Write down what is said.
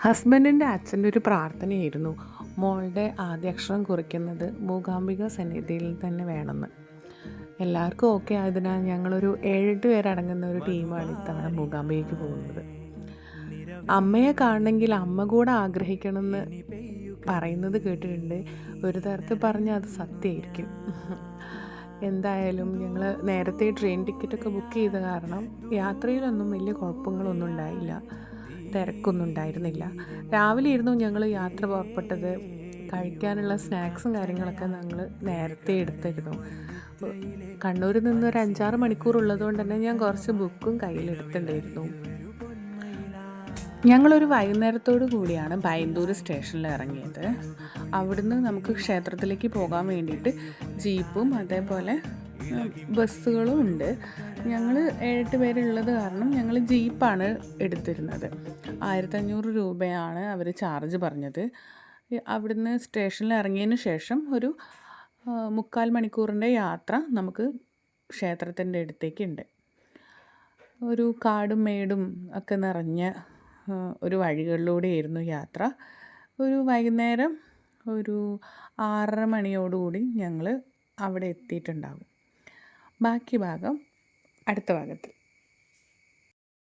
ഹസ്ബൻഡിൻ്റെ അച്ഛൻ്റെ ഒരു പ്രാർത്ഥനയായിരുന്നു മോളുടെ ആദ്യാക്ഷരം കുറിക്കുന്നത് മൂകാംബിക സന്നിധിയിൽ തന്നെ വേണമെന്ന്. എല്ലാവർക്കും ഓക്കെ ആയതിനാൽ ഞങ്ങളൊരു 7-8 പേരടങ്ങുന്ന ഒരു ടീമാണ് ഇത്തവണ മൂകാംബികയ്ക്ക് പോകുന്നത്. അമ്മയെ കാണണമെങ്കിൽ അമ്മ കൂടെ ആഗ്രഹിക്കണമെന്ന് പറയുന്നത് കേട്ടിട്ടുണ്ട്. ഒരു തരത്തിൽ പറഞ്ഞാൽ അത് സത്യമായിരിക്കും. എന്തായാലും ഞങ്ങൾ നേരത്തെ ട്രെയിൻ ടിക്കറ്റൊക്കെ ബുക്ക് ചെയ്ത കാരണം യാത്രയിലൊന്നും വലിയ കുഴപ്പങ്ങളൊന്നും ഉണ്ടായില്ല, തിരക്കൊന്നും ഉണ്ടായിരുന്നില്ല. രാവിലെ ഇരുന്നു ഞങ്ങൾ യാത്ര പുറപ്പെട്ടത്. കഴിക്കാനുള്ള സ്നാക്സും കാര്യങ്ങളൊക്കെ ഞങ്ങൾ നേരത്തെ എടുത്തിരുന്നു. കണ്ണൂരിൽ നിന്ന് ഒരു 5-6 മണിക്കൂർ ഉള്ളതുകൊണ്ട് തന്നെ ഞാൻ കുറച്ച് ബുക്കും കയ്യിലെടുത്തിട്ടുണ്ടായിരുന്നു. ഞങ്ങളൊരു വൈകുന്നേരത്തോടു കൂടിയാണ് ബൈന്ദൂർ സ്റ്റേഷനിൽ ഇറങ്ങിയത്. അവിടുന്ന് നമുക്ക് ക്ഷേത്രത്തിലേക്ക് പോകാൻ വേണ്ടിയിട്ട് ജീപ്പും അതേപോലെ ബസ്സുകളും ഉണ്ട്. ഞങ്ങൾ 7-8 പേരുള്ളത് കാരണം ഞങ്ങൾ ജീപ്പാണ് എടുത്തിരുന്നത്. 1500 രൂപയാണ് അവർ ചാർജ് പറഞ്ഞത്. അവിടുന്ന് സ്റ്റേഷനിൽ ഇറങ്ങിയതിന് ശേഷം ഒരു 3/4 മണിക്കൂറിൻ്റെ യാത്ര നമുക്ക് ക്ഷേത്രത്തിൻ്റെ അടുത്തേക്കുണ്ട്. ഒരു കാടും മേടും ഒക്കെ നിറഞ്ഞ ഒരു വഴികളിലൂടെയായിരുന്നു യാത്ര. ഒരു വൈകുന്നേരം ഒരു 6:30 മണിയോടുകൂടി ഞങ്ങൾ അവിടെ എത്തിയിട്ടുണ്ടാകും. ബാക്കി ഭാഗം അടുത്ത ഭാഗത്തിൽ.